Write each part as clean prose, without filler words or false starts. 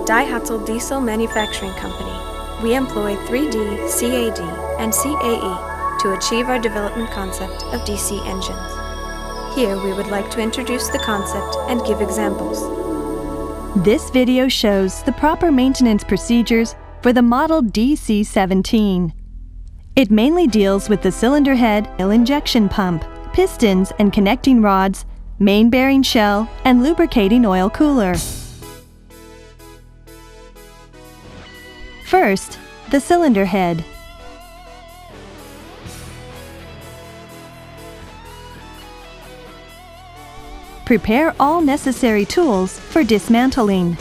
Daihatsu Diesel Manufacturing Company. We employ 3D, CAD, and CAE to achieve our development concept of DC engines. Here we would like to introduce the concept and give examples. This video shows the proper maintenance procedures for the model DC-17. It mainly deals with the cylinder head, oil injection pump, pistons and connecting rods, main bearing shell, and lubricating oil cooler. First, the cylinder head. Prepare all necessary tools for dismantling.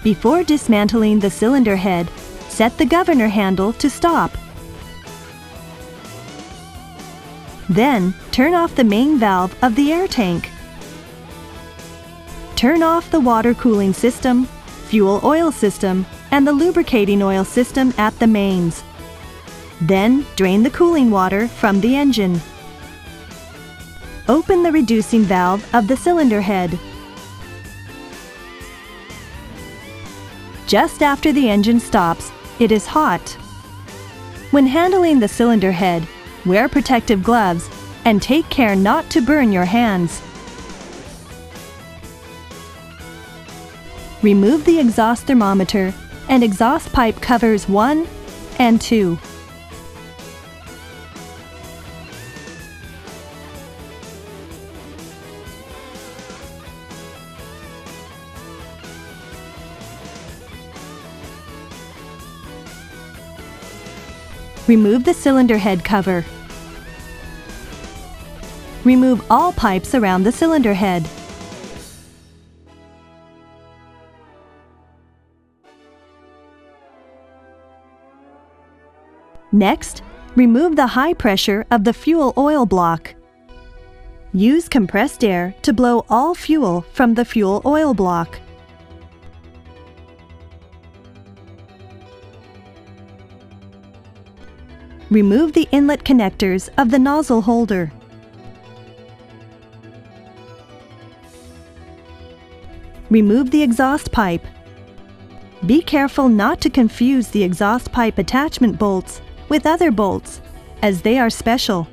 Before dismantling the cylinder head, set the governor handle to stop. Then, turn off the main valve of the air tank. Turn off the water cooling system, fuel oil system, and the lubricating oil system at the mains. Then, drain the cooling water from the engine. Open the reducing valve of the cylinder head. Just after the engine stops, it is hot. When handling the cylinder head, wear protective gloves and take care not to burn your hands. Remove the exhaust thermometer and exhaust pipe covers 1 and 2. Remove the cylinder head cover. Remove all pipes around the cylinder head. Next, remove the high pressure of the fuel oil block. Use compressed air to blow all fuel from the fuel oil block. Remove the inlet connectors of the nozzle holder. Remove the exhaust pipe. Be careful not to confuse the exhaust pipe attachment bolts with other bolts, as they are special.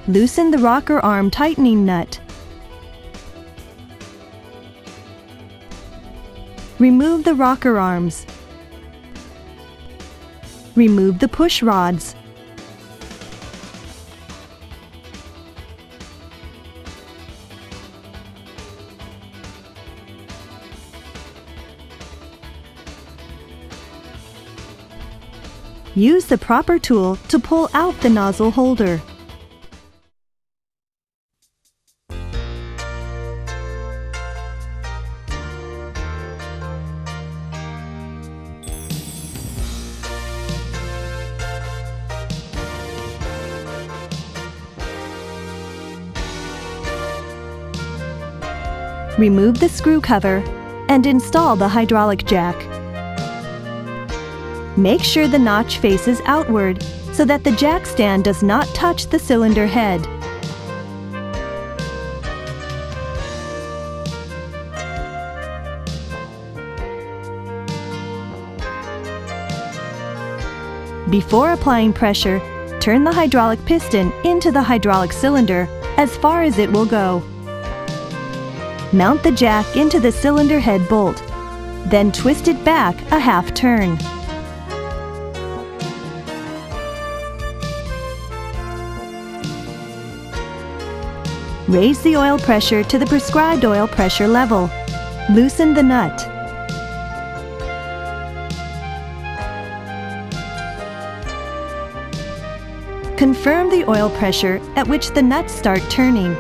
Loosen the rocker arm tightening nut. Remove the rocker arms. Remove the push rods. Use the proper tool to pull out the nozzle holder. Remove the screw cover and install the hydraulic jack. Make sure the notch faces outward so that the jack stand does not touch the cylinder head. Before applying pressure, turn the hydraulic piston into the hydraulic cylinder as far as it will go. Mount the jack into the cylinder head bolt, then twist it back a half turn. Raise the oil pressure to the prescribed oil pressure level. Loosen the nut. Confirm the oil pressure at which the nuts start turning,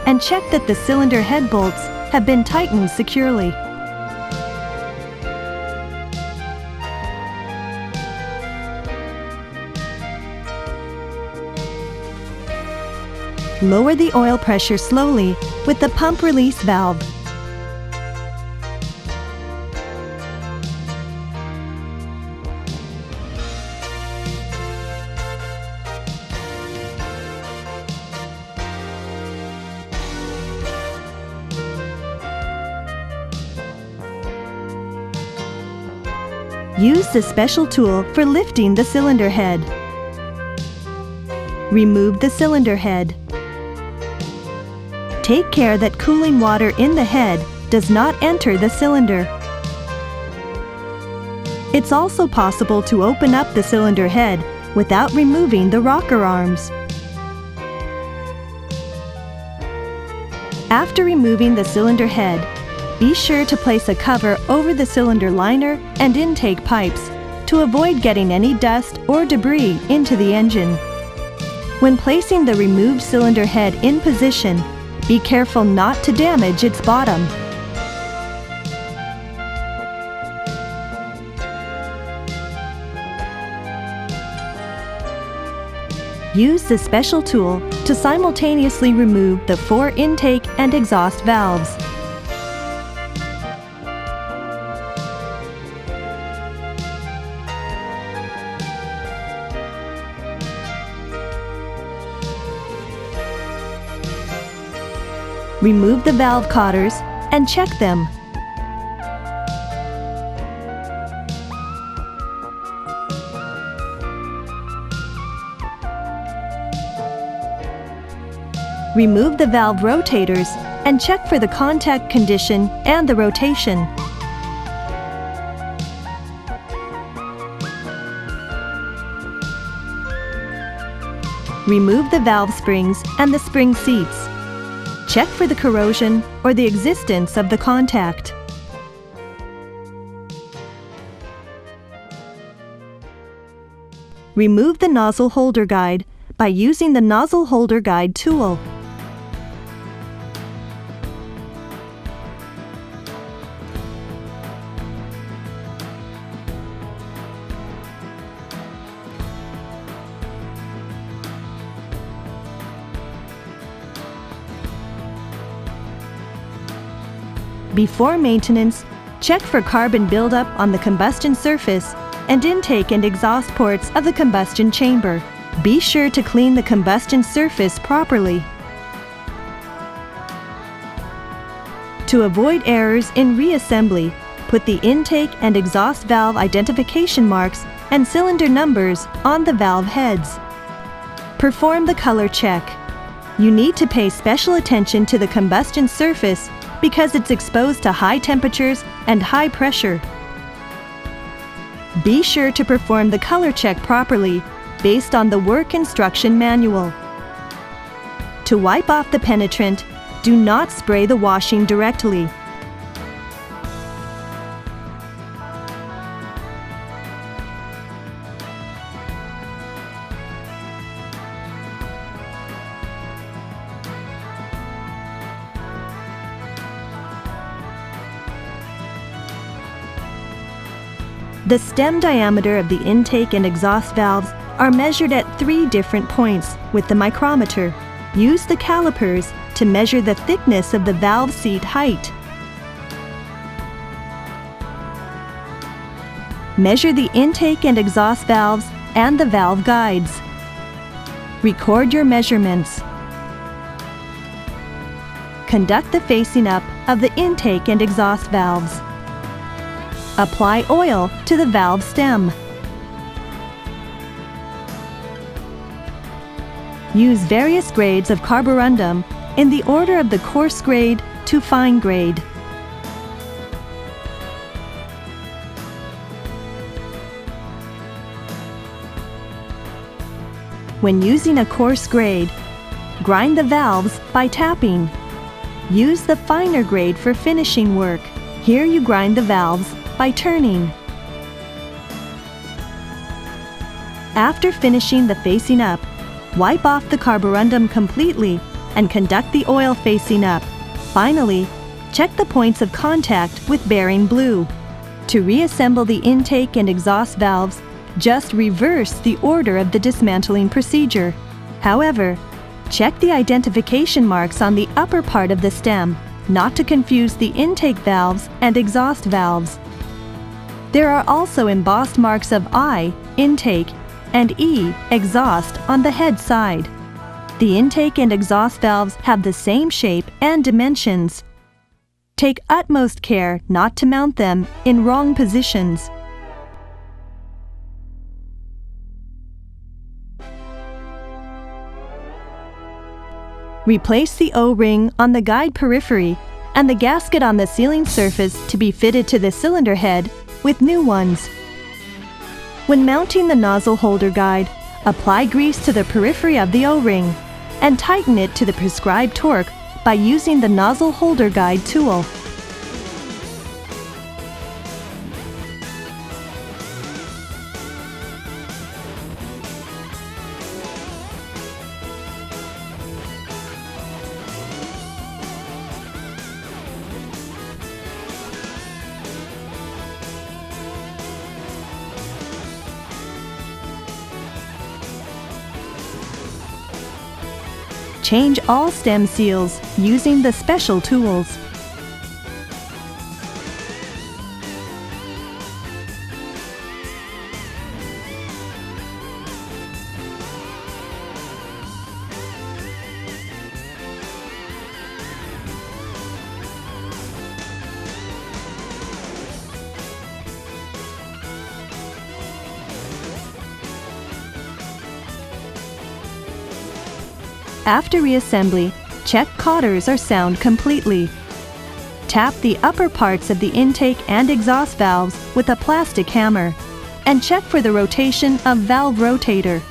and check that the cylinder head bolts have been tightened securely. Lower the oil pressure slowly with the pump release valve. Use the special tool for lifting the cylinder head. Remove the cylinder head. Take care that cooling water in the head does not enter the cylinder. It's also possible to open up the cylinder head without removing the rocker arms. After removing the cylinder head, be sure to place a cover over the cylinder liner and intake pipes to avoid getting any dust or debris into the engine. When placing the removed cylinder head in position, be careful not to damage its bottom. Use the special tool to simultaneously remove the 4 intake and exhaust valves. Remove the valve cotters and check them. Remove the valve rotators and check for the contact condition and the rotation. Remove the valve springs and the spring seats. Check for the corrosion or the existence of the contact. Remove the nozzle holder guide by using the nozzle holder guide tool. Before maintenance, check for carbon buildup on the combustion surface and intake and exhaust ports of the combustion chamber. Be sure to clean the combustion surface properly. To avoid errors in reassembly, put the intake and exhaust valve identification marks and cylinder numbers on the valve heads. Perform the color check. You need to pay special attention to the combustion surface because it's exposed to high temperatures and high pressure. Be sure to perform the color check properly based on the work instruction manual. To wipe off the penetrant, do not spray the washing directly. The stem diameter of the intake and exhaust valves are measured at 3 different points with the micrometer. Use the calipers to measure the thickness of the valve seat height. Measure the intake and exhaust valves and the valve guides. Record your measurements. Conduct the facing up of the intake and exhaust valves. Apply oil to the valve stem. Use various grades of carborundum in the order of the coarse grade to fine grade. When using a coarse grade, grind the valves by tapping. Use the finer grade for finishing work. Here you grind the valves by turning. After finishing the facing up, wipe off the carborundum completely and conduct the oil facing up. Finally, check the points of contact with bearing blue. To reassemble the intake and exhaust valves, just reverse the order of the dismantling procedure. However, check the identification marks on the upper part of the stem, not to confuse the intake valves and exhaust valves. There are also embossed marks of I, intake, and E, exhaust, on the head side. The intake and exhaust valves have the same shape and dimensions. Take utmost care not to mount them in wrong positions. Replace the O-ring on the guide periphery and the gasket on the sealing surface to be fitted to the cylinder head with new ones. When mounting the nozzle holder guide, apply grease to the periphery of the O-ring and tighten it to the prescribed torque by using the nozzle holder guide tool. Change all stem seals using the special tools. After reassembly, check cotters are sound completely. Tap the upper parts of the intake and exhaust valves with a plastic hammer and check for the rotation of valve rotator.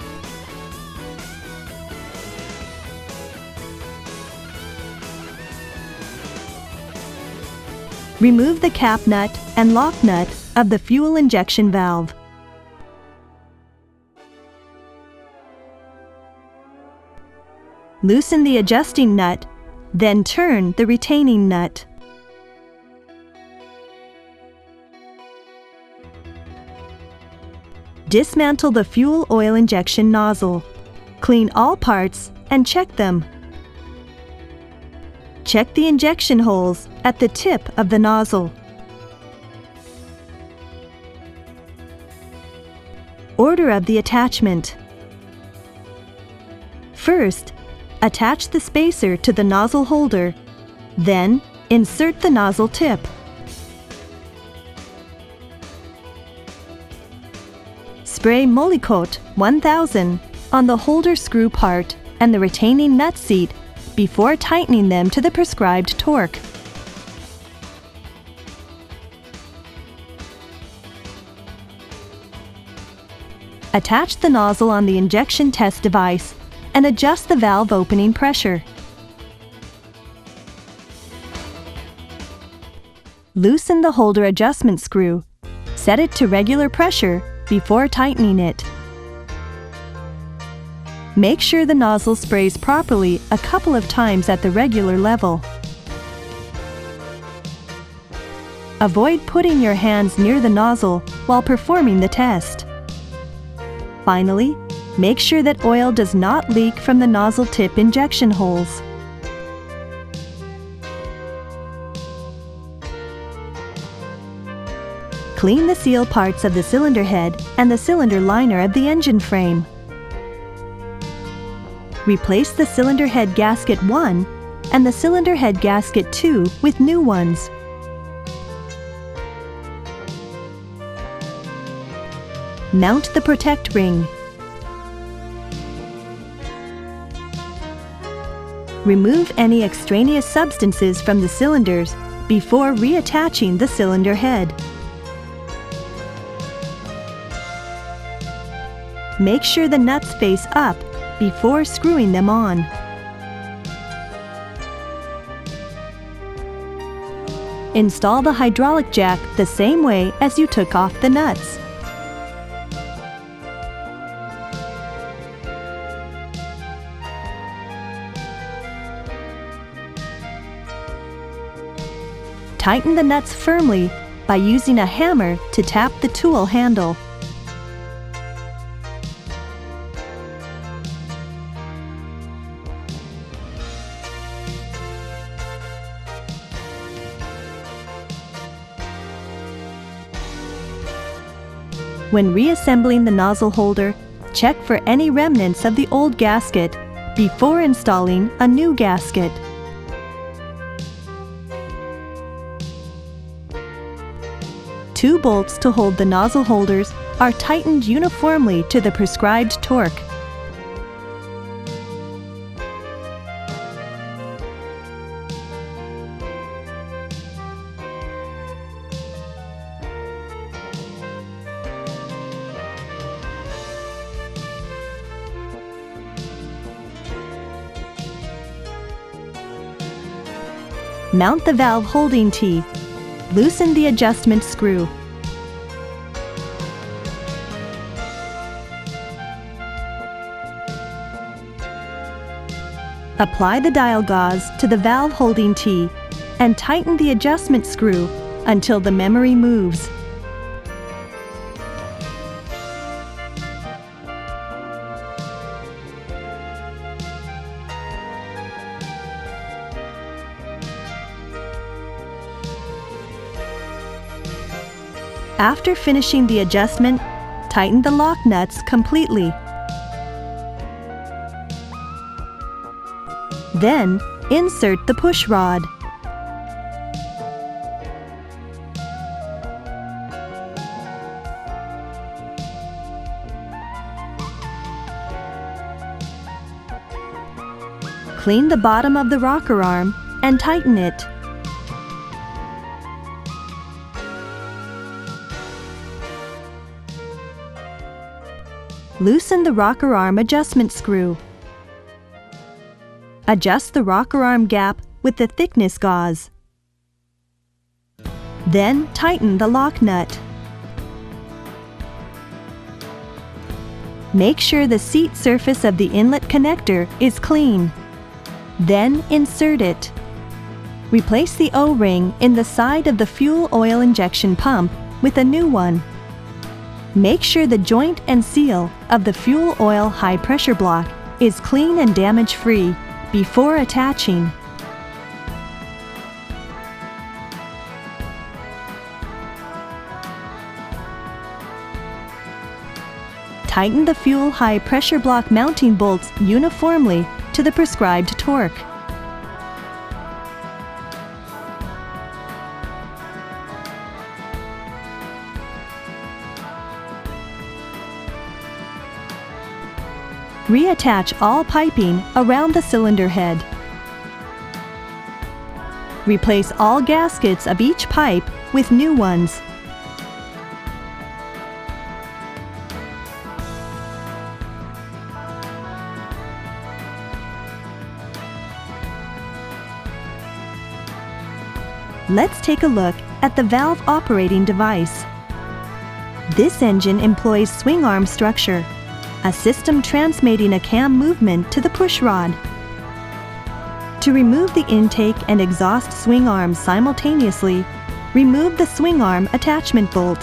Remove the cap nut and lock nut of the fuel injection valve. Loosen the adjusting nut, then turn the retaining nut. Dismantle the fuel oil injection nozzle. Clean all parts and check them. Check the injection holes at the tip of the nozzle. Order of the attachment. First, attach the spacer to the nozzle holder, then insert the nozzle tip. Spray Molykote 1000 on the holder screw part and the retaining nut seat before tightening them to the prescribed torque. Attach the nozzle on the injection test device and adjust the valve opening pressure. Loosen the holder adjustment screw. Set it to regular pressure before tightening it. Make sure the nozzle sprays properly a couple of times at the regular level. Avoid putting your hands near the nozzle while performing the test. Finally, make sure that oil does not leak from the nozzle tip injection holes. Clean the seal parts of the cylinder head and the cylinder liner of the engine frame. Replace the cylinder head gasket 1 and the cylinder head gasket 2 with new ones. Mount the protect ring. Remove any extraneous substances from the cylinders before reattaching the cylinder head. Make sure the nuts face up before screwing them on. Install the hydraulic jack the same way as you took off the nuts. Tighten the nuts firmly by using a hammer to tap the tool handle. When reassembling the nozzle holder, check for any remnants of the old gasket before installing a new gasket. Two bolts to hold the nozzle holders are tightened uniformly to the prescribed torque. Mount the valve holding T. Loosen the adjustment screw. Apply the dial gauze to the valve holding T and tighten the adjustment screw until the memory moves. After finishing the adjustment, tighten the lock nuts completely. Then, insert the push rod. Clean the bottom of the rocker arm and tighten it. Loosen the rocker arm adjustment screw. Adjust the rocker arm gap with the thickness gauze. Then tighten the lock nut. Make sure the seat surface of the inlet connector is clean. Then insert it. Replace the O-ring in the side of the fuel oil injection pump with a new one. Make sure the joint and seal of the fuel oil high pressure block is clean and damage-free before attaching. Tighten the fuel high pressure block mounting bolts uniformly to the prescribed torque. Reattach all piping around the cylinder head. Replace all gaskets of each pipe with new ones. Let's take a look at the valve operating device. This engine employs swing arm structure, a system transmitting a cam movement to the push rod. To remove the intake and exhaust swing arms simultaneously, remove the swing arm attachment bolt.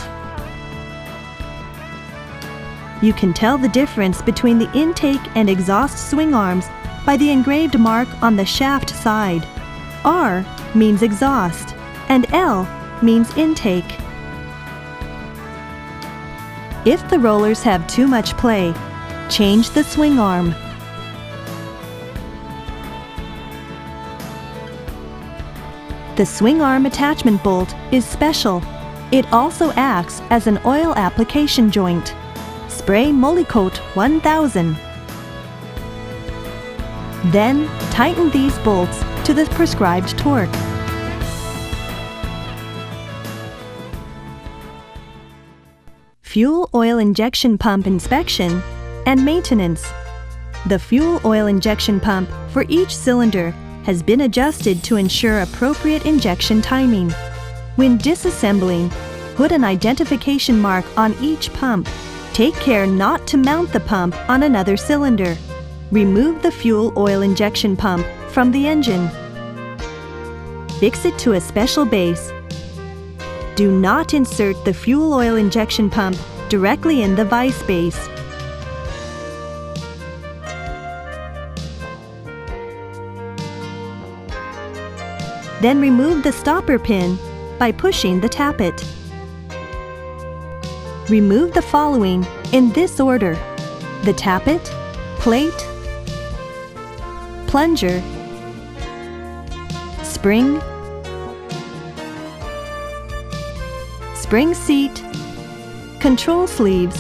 You can tell the difference between the intake and exhaust swing arms by the engraved mark on the shaft side. R means exhaust, and L means intake. If the rollers have too much play, change the swing arm. The swing arm attachment bolt is special. It also acts as an oil application joint. Spray Molykote 1000. Then tighten these bolts to the prescribed torque. Fuel oil injection pump inspection and maintenance. The fuel oil injection pump for each cylinder has been adjusted to ensure appropriate injection timing. When disassembling, put an identification mark on each pump. Take care not to mount the pump on another cylinder. Remove the fuel oil injection pump from the engine. Fix it to a special base. Do not insert the fuel oil injection pump directly in the vise base. Then remove the stopper pin by pushing the tappet. Remove the following in this order: the tappet, plate, plunger, spring, spring seat, control sleeves,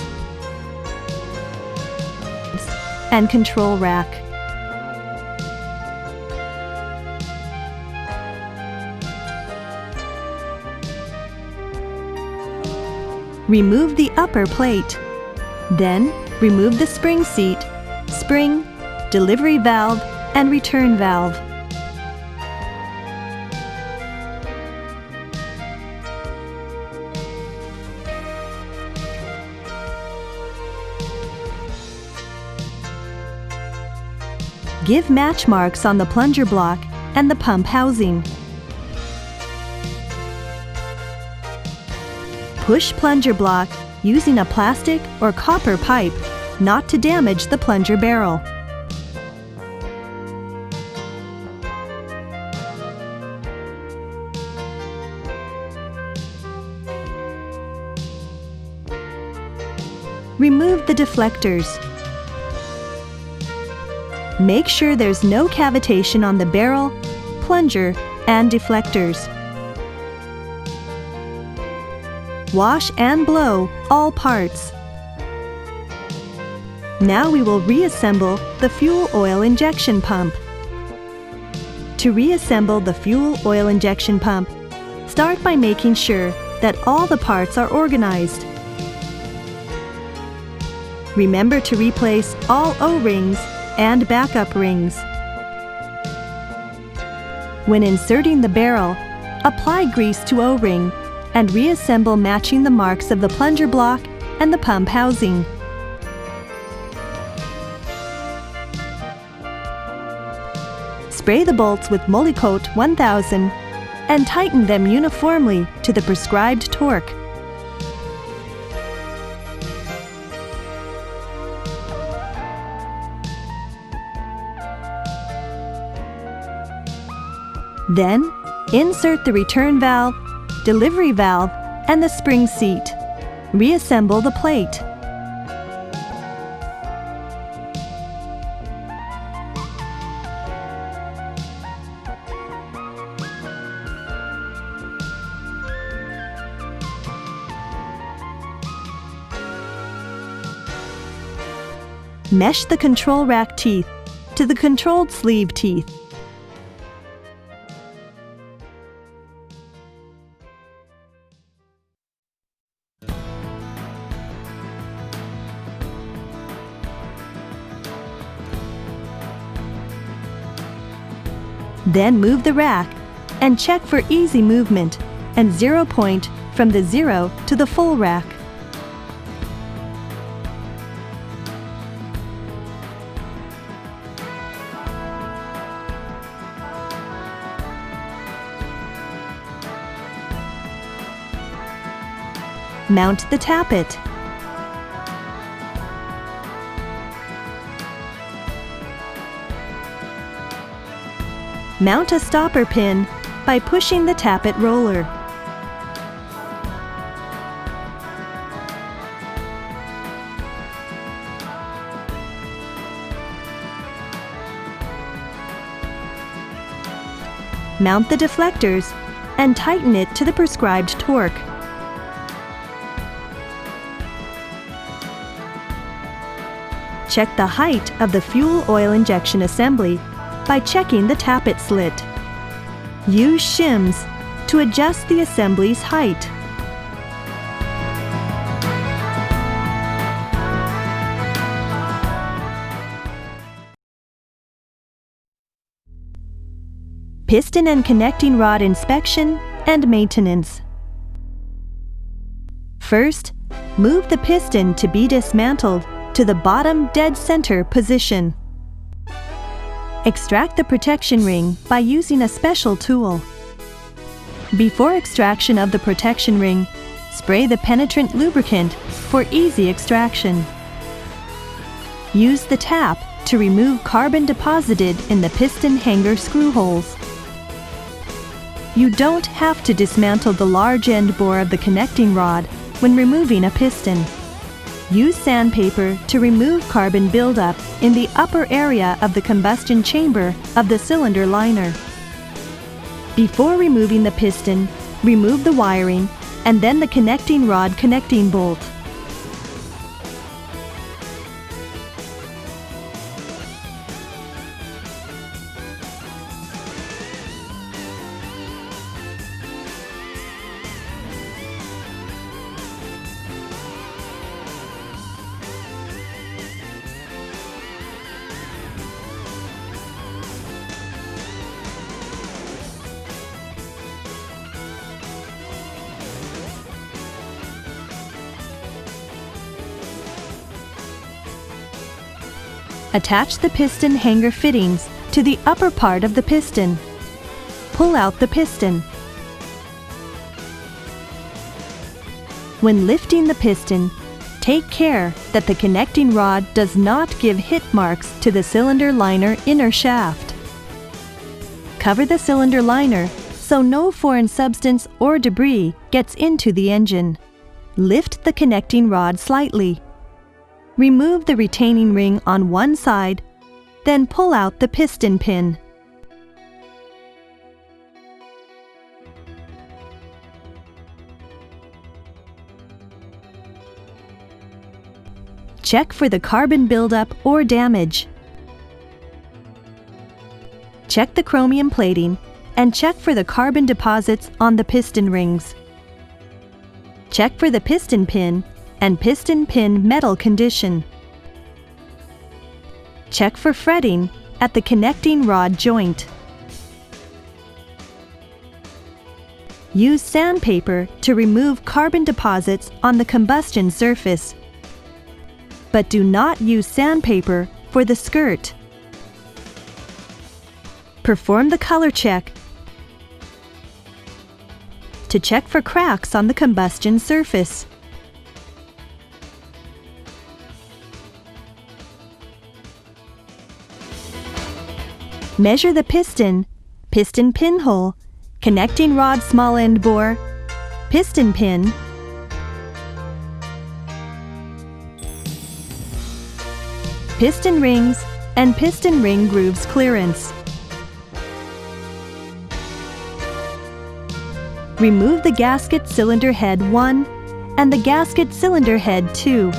and control rack. Remove the upper plate. Then remove the spring seat, spring, delivery valve, and return valve. Give match marks on the plunger block and the pump housing. Push plunger block using a plastic or copper pipe not to damage the plunger barrel. Remove the deflectors. Make sure there's no cavitation on the barrel, plunger, and deflectors. Wash and blow all parts. Now we will reassemble the fuel oil injection pump. To reassemble the fuel oil injection pump, start by making sure that all the parts are organized. Remember to replace all O-rings and backup rings. When inserting the barrel, apply grease to O-ring and reassemble matching the marks of the plunger block and the pump housing. Spray the bolts with Molykote 1000 and tighten them uniformly to the prescribed torque. Then, insert the return valve, delivery valve, and the spring seat. Reassemble the plate. Mesh the control rack teeth to the controlled sleeve teeth. Then move the rack and check for easy movement and 0 point from the 0 to the full rack. Mount the tappet. Mount a stopper pin by pushing the tappet roller. Mount the deflectors and tighten it to the prescribed torque. Check the height of the fuel oil injection assembly by checking the tappet slit. Use shims to adjust the assembly's height. Piston and connecting rod inspection and maintenance. First, move the piston to be dismantled to the bottom dead center position. Extract the protection ring by using a special tool. Before extraction of the protection ring, spray the penetrant lubricant for easy extraction. Use the tap to remove carbon deposited in the piston hanger screw holes. You don't have to dismantle the large end bore of the connecting rod when removing a piston. Use sandpaper to remove carbon buildup in the upper area of the combustion chamber of the cylinder liner. Before removing the piston, remove the wiring and then the connecting rod connecting bolt. Attach the piston hanger fittings to the upper part of the piston. Pull out the piston. When lifting the piston, take care that the connecting rod does not give hit marks to the cylinder liner inner shaft. Cover the cylinder liner so no foreign substance or debris gets into the engine. Lift the connecting rod slightly. Remove the retaining ring on one side, then pull out the piston pin. Check for the carbon buildup or damage. Check the chromium plating and check for the carbon deposits on the piston rings. Check for the piston pin and piston pin metal condition. Check for fretting at the connecting rod joint. Use sandpaper to remove carbon deposits on the combustion surface, but do not use sandpaper for the skirt. Perform the color check to check for cracks on the combustion surface. Measure the piston pinhole, connecting rod small end bore, piston pin, piston rings, and piston ring grooves clearance. Remove the gasket cylinder head 1 and the gasket cylinder head 2.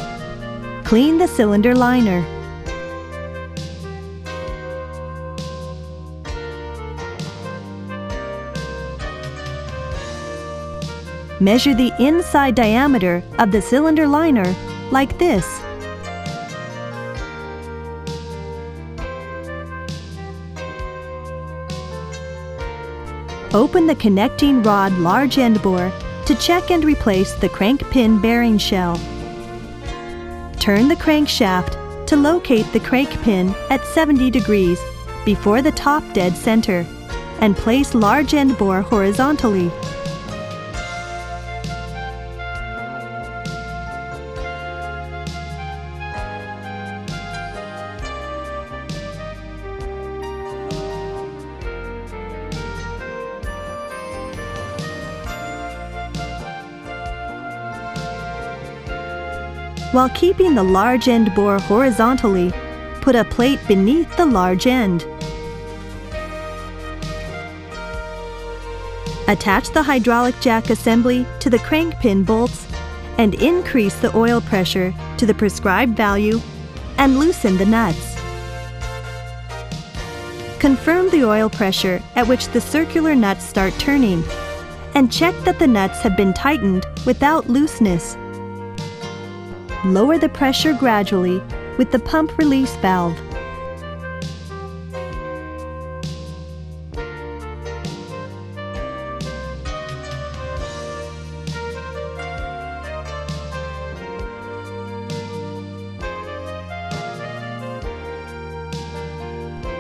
Clean the cylinder liner. Measure the inside diameter of the cylinder liner like this. Open the connecting rod large end bore to check and replace the crank pin bearing shell. Turn the crankshaft to locate the crank pin at 70 degrees before the top dead center and place large end bore horizontally. While keeping the large end bore horizontally, put a plate beneath the large end. Attach the hydraulic jack assembly to the crank pin bolts and increase the oil pressure to the prescribed value and loosen the nuts. Confirm the oil pressure at which the circular nuts start turning and check that the nuts have been tightened without looseness. Lower the pressure gradually with the pump release valve.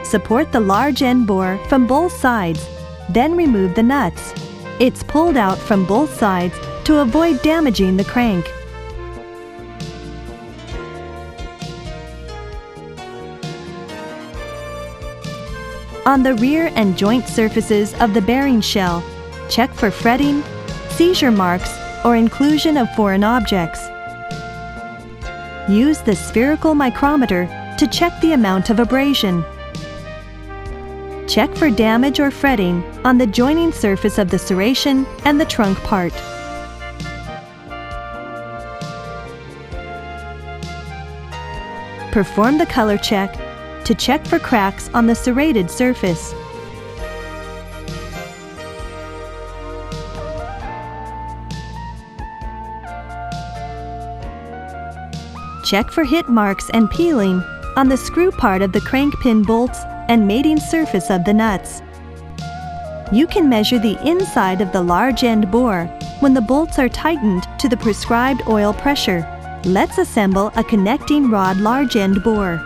Support the large end bore from both sides, then remove the nuts. It's pulled out from both sides to avoid damaging the crank. On the rear and joint surfaces of the bearing shell, check for fretting, seizure marks, or inclusion of foreign objects. Use the spherical micrometer to check the amount of abrasion. Check for damage or fretting on the joining surface of the serration and the trunk part. Perform the color check to check for cracks on the serrated surface. Check for hit marks and peeling on the screw part of the crank pin bolts and mating surface of the nuts. You can measure the inside of the large end bore when the bolts are tightened to the prescribed oil pressure. Let's assemble a connecting rod large end bore.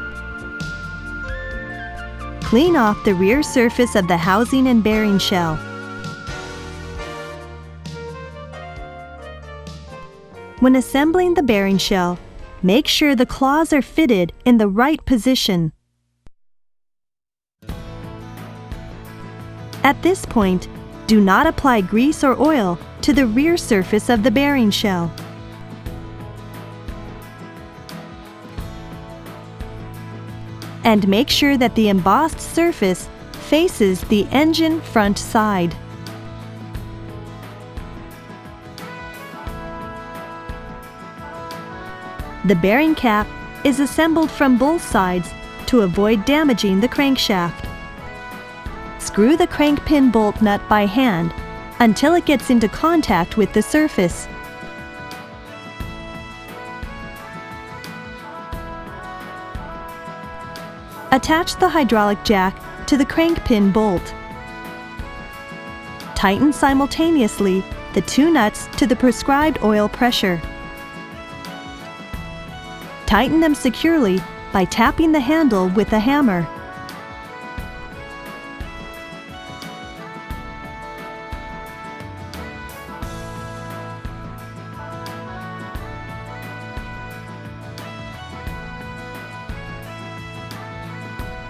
Clean off the rear surface of the housing and bearing shell. When assembling the bearing shell, make sure the claws are fitted in the right position. At this point, do not apply grease or oil to the rear surface of the bearing shell. And make sure that the embossed surface faces the engine front side. The bearing cap is assembled from both sides to avoid damaging the crankshaft. Screw the crank pin bolt nut by hand until it gets into contact with the surface. Attach the hydraulic jack to the crank pin bolt. Tighten simultaneously the two nuts to the prescribed oil pressure. Tighten them securely by tapping the handle with a hammer.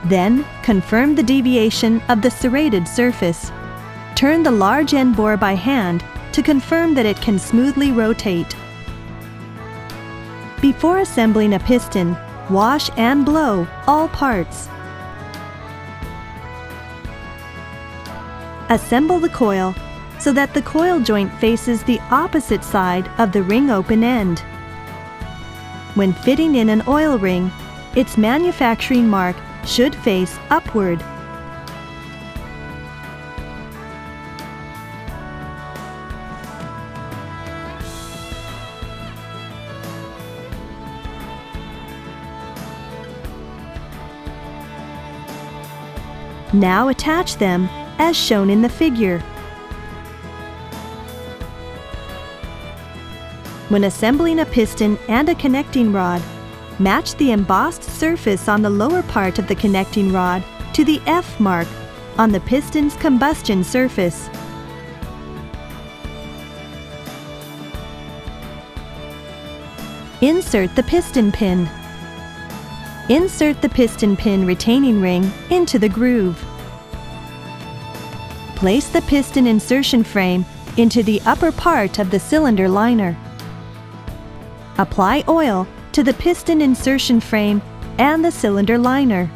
Then, confirm the deviation of the serrated surface. Turn the large end bore by hand to confirm that it can smoothly rotate. Before assembling a piston, wash and blow all parts. Assemble the coil so that the coil joint faces the opposite side of the ring open end. When fitting in an oil ring, its manufacturing mark should face upward. Now attach them as shown in the figure. When assembling a piston and a connecting rod, match the embossed surface on the lower part of the connecting rod to the F mark on the piston's combustion surface. Insert the piston pin. Insert the piston pin retaining ring into the groove. Place the piston insertion frame into the upper part of the cylinder liner. Apply oil to the piston insertion frame and the cylinder liner.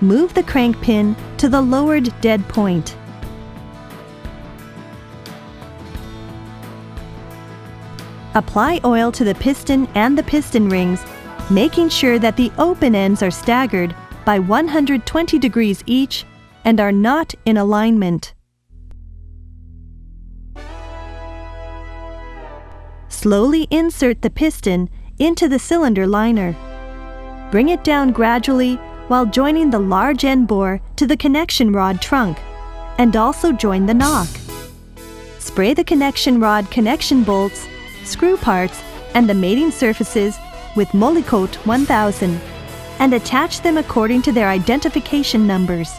Move the crank pin to the lowered dead point. Apply oil to the piston and the piston rings, making sure that the open ends are staggered by 120 degrees each and are not in alignment. Slowly insert the piston into the cylinder liner. Bring it down gradually while joining the large end bore to the connection rod trunk, and also join the knock. Spray the connection rod connection bolts, screw parts, and the mating surfaces with Molykote 1000 and attach them according to their identification numbers.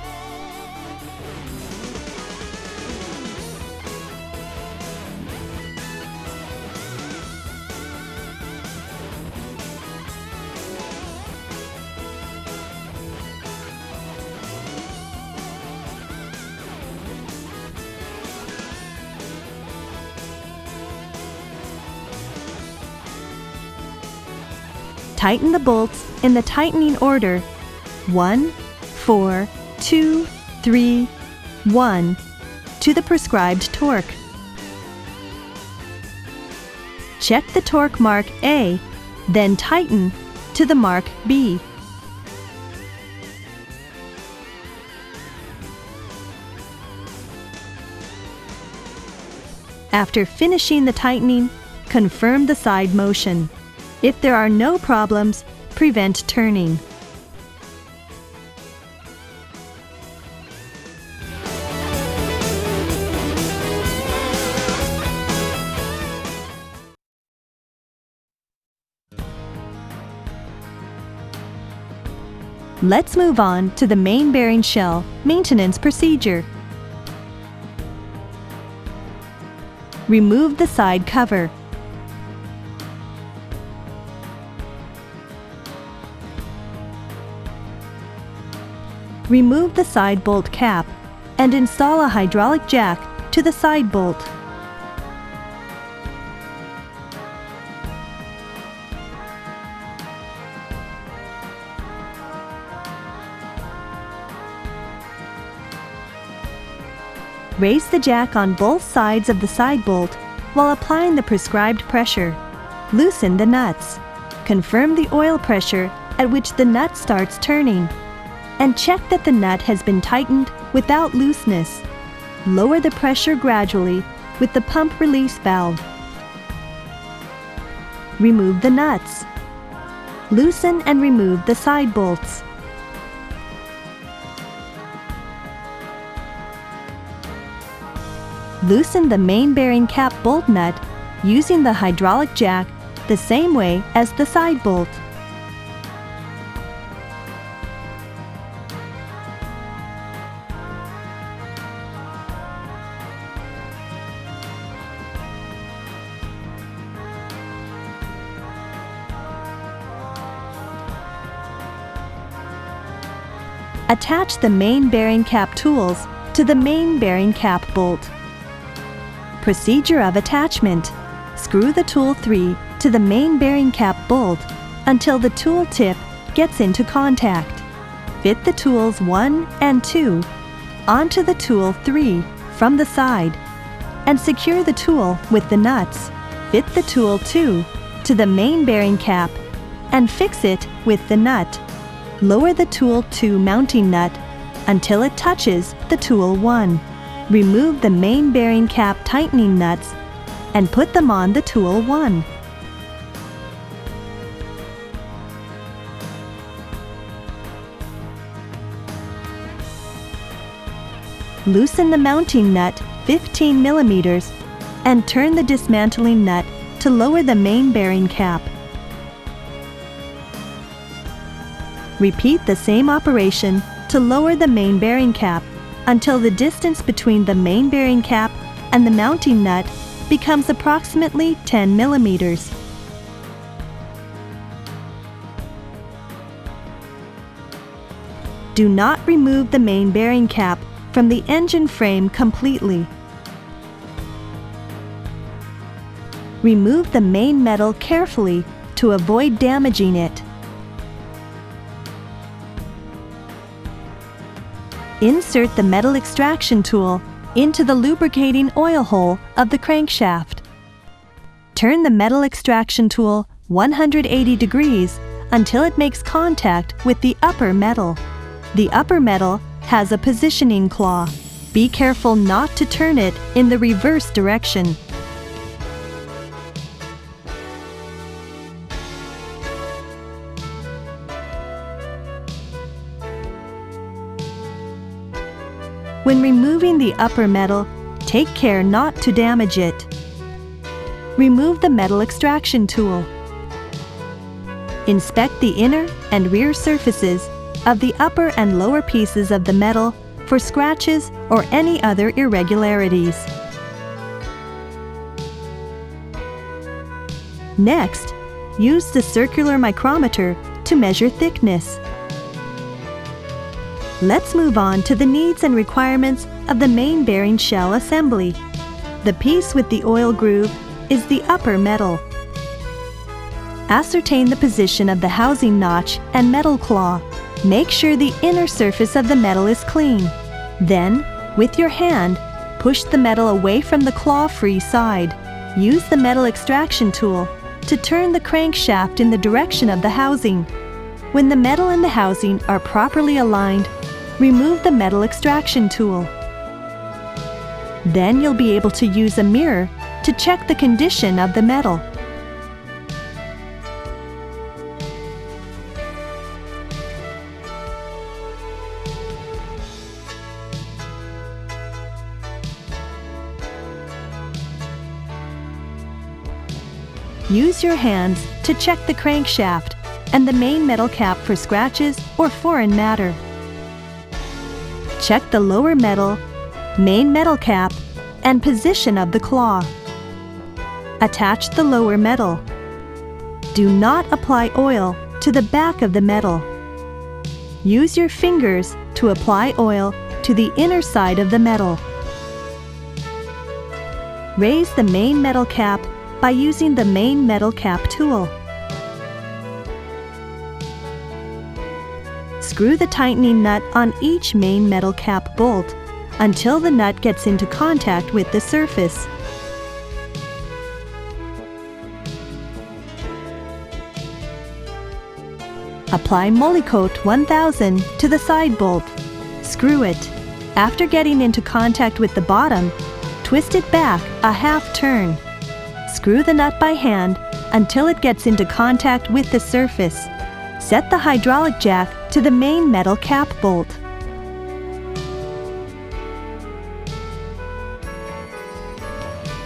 Tighten the bolts in the tightening order 1, 4, 2, 3, 1 to the prescribed torque. Check the torque mark A, then tighten to the mark B. After finishing the tightening, confirm the side motion. If there are no problems, prevent turning. Let's move on to the main bearing shell maintenance procedure. Remove the side cover. Remove the side bolt cap and install a hydraulic jack to the side bolt. Raise the jack on both sides of the side bolt while applying the prescribed pressure. Loosen the nuts. Confirm the oil pressure at which the nut starts turning, and check that the nut has been tightened without looseness. Lower the pressure gradually with the pump release valve. Remove the nuts. Loosen and remove the side bolts. Loosen the main bearing cap bolt nut using the hydraulic jack the same way as the side bolt. Attach the main bearing cap tools to the main bearing cap bolt. Procedure of attachment. Screw the tool 3 to the main bearing cap bolt until the tool tip gets into contact. Fit the tools 1 and 2 onto the tool 3 from the side and secure the tool with the nuts. Fit the tool 2 to the main bearing cap and fix it with the nut. Lower the tool 2 mounting nut until it touches the tool 1. Remove the main bearing cap tightening nuts and put them on the tool 1. Loosen the mounting nut 15 millimeters and turn the dismantling nut to lower the main bearing cap. Repeat the same operation to lower the main bearing cap until the distance between the main bearing cap and the mounting nut becomes approximately 10 millimeters. Do not remove the main bearing cap from the engine frame completely. Remove the main metal carefully to avoid damaging it. Insert the metal extraction tool into the lubricating oil hole of the crankshaft. Turn the metal extraction tool 180 degrees until it makes contact with the upper metal. The upper metal has a positioning claw. Be careful not to turn it in the reverse direction. When removing the upper metal, take care not to damage it. Remove the metal extraction tool. Inspect the inner and rear surfaces of the upper and lower pieces of the metal for scratches or any other irregularities. Next, use the circular micrometer to measure thickness. Let's move on to the needs and requirements of the main bearing shell assembly. The piece with the oil groove is the upper metal. Ascertain the position of the housing notch and metal claw. Make sure the inner surface of the metal is clean. Then, with your hand, push the metal away from the claw-free side. Use the metal extraction tool to turn the crankshaft in the direction of the housing. When the metal and the housing are properly aligned, remove the metal extraction tool. Then you'll be able to use a mirror to check the condition of the metal. Use your hands to check the crankshaft and the main metal cap for scratches or foreign matter. Check the lower metal, main metal cap, and position of the claw. Attach the lower metal. Do not apply oil to the back of the metal. Use your fingers to apply oil to the inner side of the metal. Raise the main metal cap by using the main metal cap tool. Screw the tightening nut on each main metal cap bolt until the nut gets into contact with the surface. Apply Molykote 1000 to the side bolt. Screw it. After getting into contact with the bottom, twist it back a half turn. Screw the nut by hand until it gets into contact with the surface. Set the hydraulic jack to the main metal cap bolt.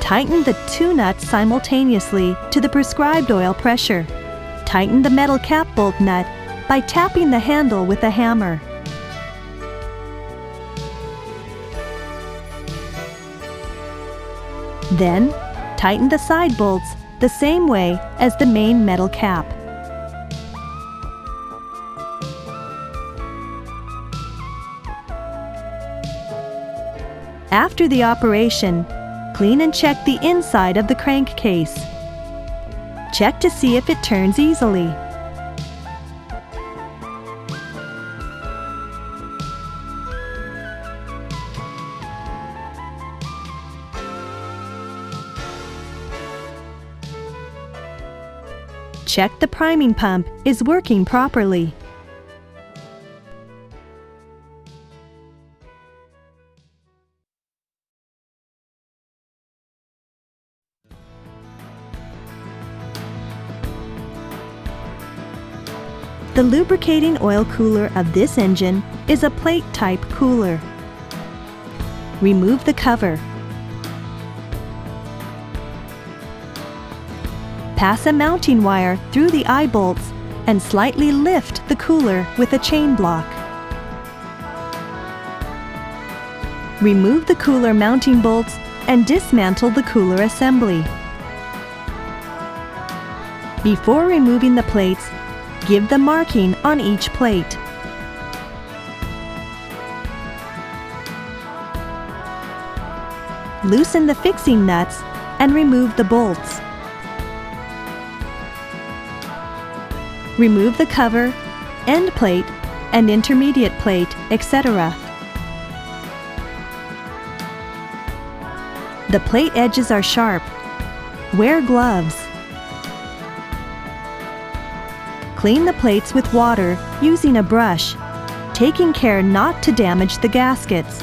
Tighten the two nuts simultaneously to the prescribed oil pressure. Tighten the metal cap bolt nut by tapping the handle with a hammer. Then, tighten the side bolts the same way as the main metal cap. After the operation, clean and check the inside of the crankcase. Check to see if it turns easily. Check the priming pump is working properly. The lubricating oil cooler of this engine is a plate-type cooler. Remove the cover. Pass a mounting wire through the eye bolts and slightly lift the cooler with a chain block. Remove the cooler mounting bolts and dismantle the cooler assembly. Before removing the plates, give the marking on each plate. Loosen the fixing nuts and remove the bolts. Remove the cover, end plate, and intermediate plate, etc. The plate edges are sharp. Wear gloves. Clean the plates with water using a brush, taking care not to damage the gaskets.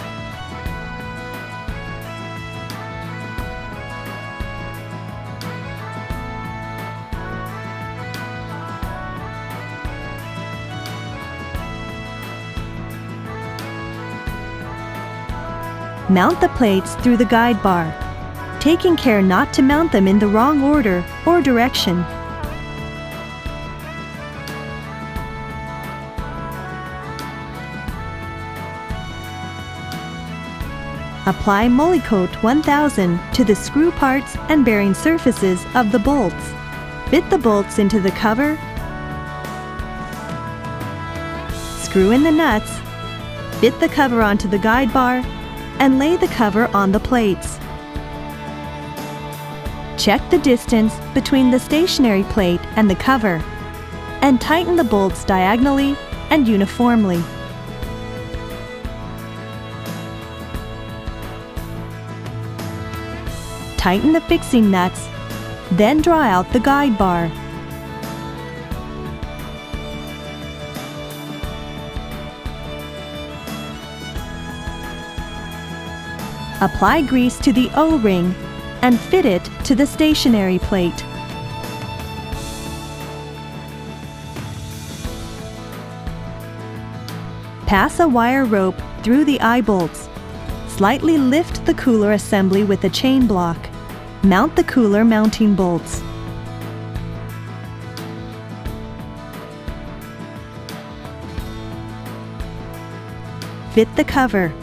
Mount the plates through the guide bar, taking care not to mount them in the wrong order or direction. Apply Molykote 1000 to the screw parts and bearing surfaces of the bolts. Fit the bolts into the cover, screw in the nuts, fit the cover onto the guide bar, and lay the cover on the plates. Check the distance between the stationary plate and the cover, and tighten the bolts diagonally and uniformly. Tighten the fixing nuts, then draw out the guide bar. Apply grease to the O-ring and fit it to the stationary plate. Pass a wire rope through the eye bolts. Slightly lift the cooler assembly with a chain block. Mount the cooler mounting bolts. fit the cover.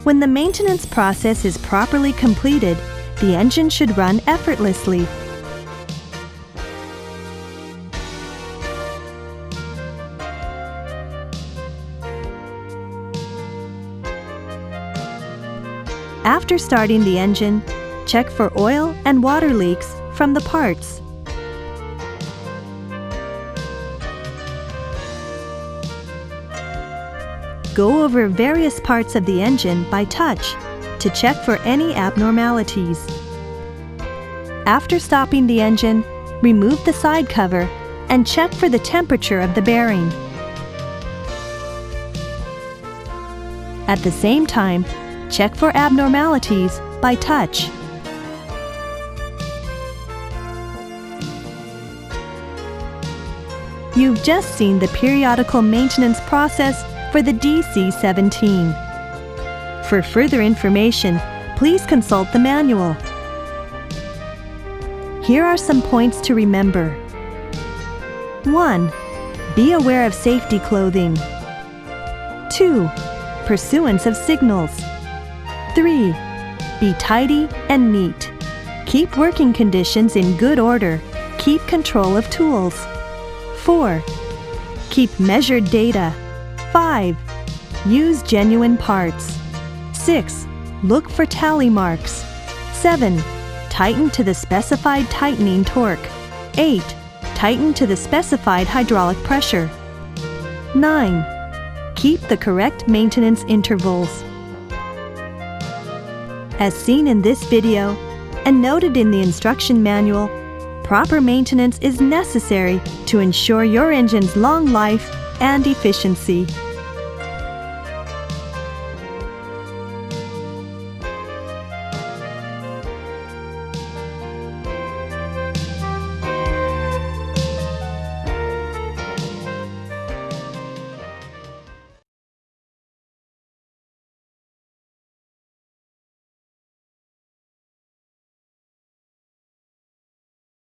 When the maintenance process is properly completed, the engine should run effortlessly. After starting the engine, check for oil and water leaks from the parts. Go over various parts of the engine by touch to check for any abnormalities. After stopping the engine, remove the side cover and check for the temperature of the bearing. At the same time, check for abnormalities by touch. You've just seen the periodical maintenance process for the DC-17. For further information, please consult the manual. Here are some points to remember. 1. Be aware of safety clothing. 2. Pursuance of signals. 3. Be tidy and neat. Keep working conditions in good order. Keep control of tools. 4. Keep measured data. 5. Use genuine parts. 6. Look for tally marks. 7. Tighten to the specified tightening torque. 8. Tighten to the specified hydraulic pressure. 9. Keep the correct maintenance intervals. As seen in this video and noted in the instruction manual, proper maintenance is necessary to ensure your engine's long life and efficiency.